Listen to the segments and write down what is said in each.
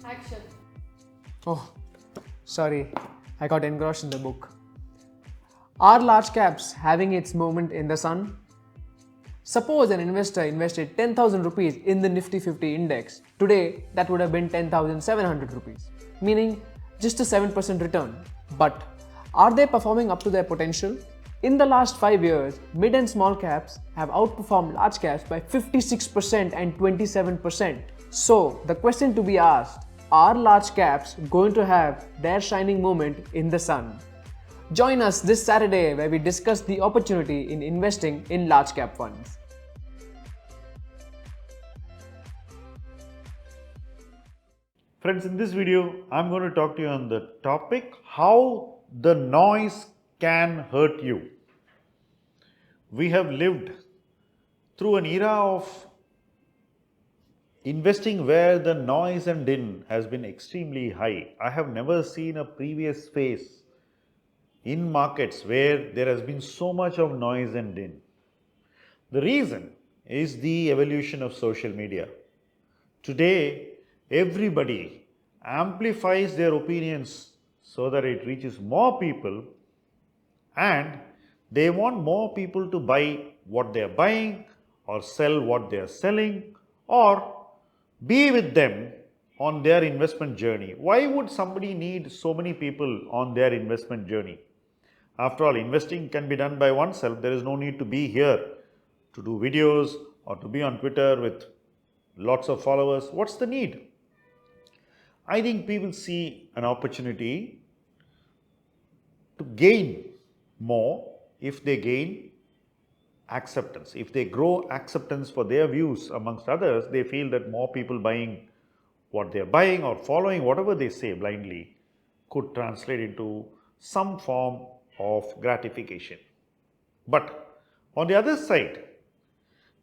Action. Oh, sorry, I got engrossed in the book. Are large caps having its moment in the sun? Suppose an investor invested 10,000 rupees in the Nifty 50 index. Today, that would have been 10,700 rupees, meaning just a 7% return. But are they performing up to their potential? In the last 5 years, mid and small caps have outperformed large caps by 56% and 27%. So, the question to be asked, are large caps going to have their shining moment in the sun? Join us this Saturday where we discuss the opportunity in investing in large cap funds. Friends, in this video, I'm going to talk to you on the topic how the noise can hurt you. We have lived through an era of investing where the noise and din has been extremely high. I have never seen a previous phase in markets where there has been so much of noise and din. The reason is the evolution of social media. Today, everybody amplifies their opinions so that it reaches more people, and they want more people to buy what they are buying or sell what they are selling or be with them on their investment journey. Why would somebody need so many people on their investment journey? After all, investing can be done by oneself. There is no need to be here to do videos or to be on Twitter with lots of followers. What's the need? I think people see an opportunity to gain more if they gain acceptance. If they grow acceptance for their views amongst others, they feel that more people buying what they are buying or following whatever they say blindly could translate into some form of gratification. But on the other side,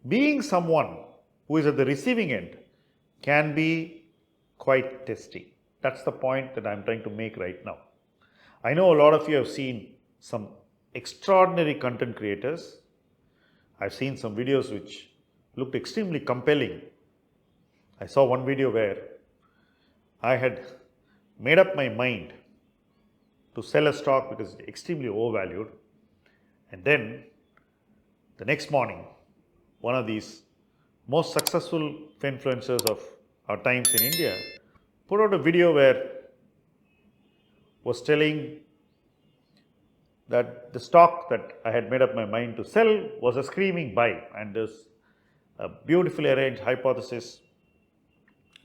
being someone who is at the receiving end can be quite testy. That's the point that I'm trying to make right now. I know a lot of you have seen some extraordinary content creators. I've seen some videos which looked extremely compelling. I saw one video where I had made up my mind to sell a stock because it's extremely overvalued, and then the next morning one of these most successful influencers of our times in India put out a video where was telling that the stock that I had made up my mind to sell was a screaming buy, and there's a beautifully arranged hypothesis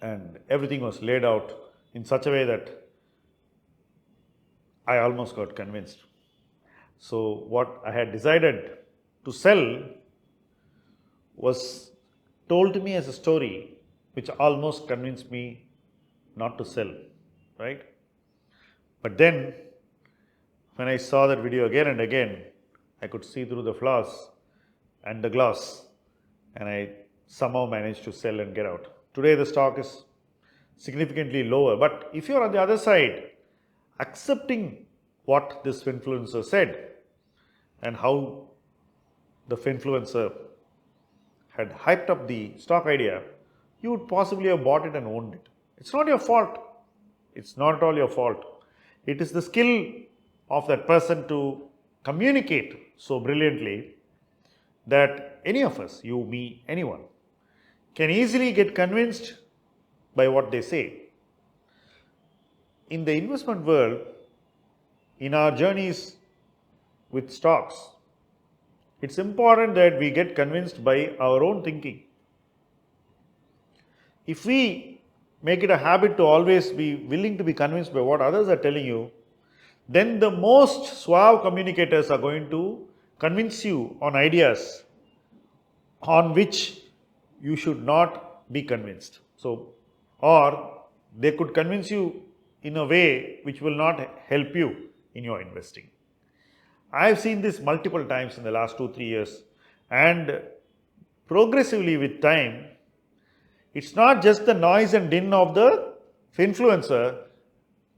and everything was laid out in such a way that I almost got convinced. So what I had decided to sell was told to me as a story which almost convinced me not to sell, right? But then when I saw that video again and again, I could see through the flaws and the glass, and I somehow managed to sell and get out. Today the stock is significantly lower, but if you're on the other side, accepting what this influencer said and how the influencer had hyped up the stock idea, you would possibly have bought it and owned it. It's not your fault. It's not at all your fault. It is the skill of that person to communicate so brilliantly that any of us, you, me, anyone, can easily get convinced by what they say. In the investment world, in our journeys with stocks, it's important that we get convinced by our own thinking. If we make it a habit to always be willing to be convinced by what others are telling you, then the most suave communicators are going to convince you on ideas on which you should not be convinced. So, or they could convince you in a way which will not help you in your investing. I have seen this multiple times in the last 2-3 years, and progressively with time, it's not just the noise and din of the influencer.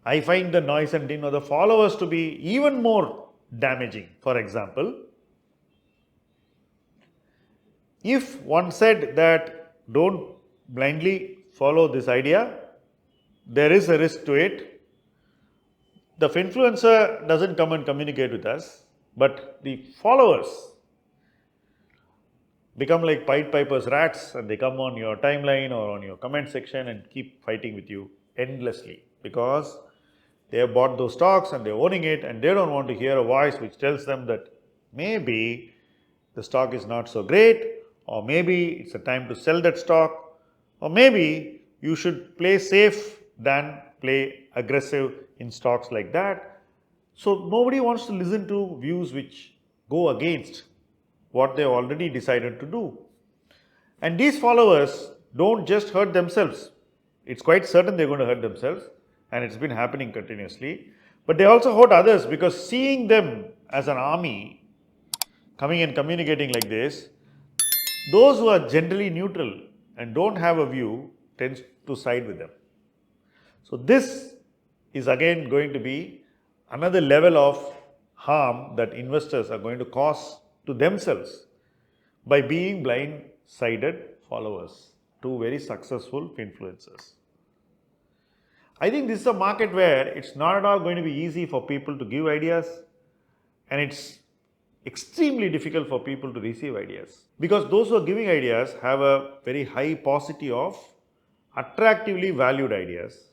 I find the noise and din of the followers to be even more damaging. For example, if one said that don't blindly follow this idea, there is a risk to it. The influencer doesn't come and communicate with us, but the followers become like Pied Piper's rats, and they come on your timeline or on your comment section and keep fighting with you endlessly, because they have bought those stocks and they're owning it, and they don't want to hear a voice which tells them that maybe the stock is not so great, or maybe it's a time to sell that stock, or maybe you should play safe than play aggressive in stocks like that. So nobody wants to listen to views which go against what they already decided to do. And these followers don't just hurt themselves. It's quite certain they're going to hurt themselves, and it's been happening continuously. But they also hurt others, because seeing them as an army coming and communicating like this, those who are generally neutral and don't have a view tends to side with them. So this is again going to be another level of harm that investors are going to cause to themselves by being blind-sided followers to very successful influencers. I think this is a market where it's not at all going to be easy for people to give ideas, and it's extremely difficult for people to receive ideas, because those who are giving ideas have a very high paucity of attractively valued ideas,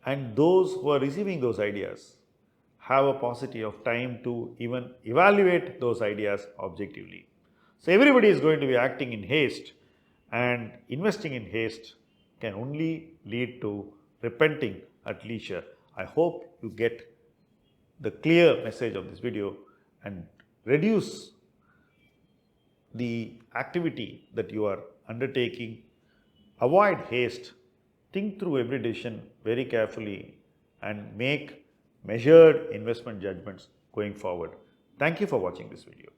and those who are receiving those ideas have a paucity of time to even evaluate those ideas objectively. So everybody is going to be acting in haste, and investing in haste can only lead to repenting at leisure. I hope you get the clear message of this video and reduce the activity that you are undertaking. Avoid haste. Think through every decision very carefully and make measured investment judgments going forward. Thank you for watching this video.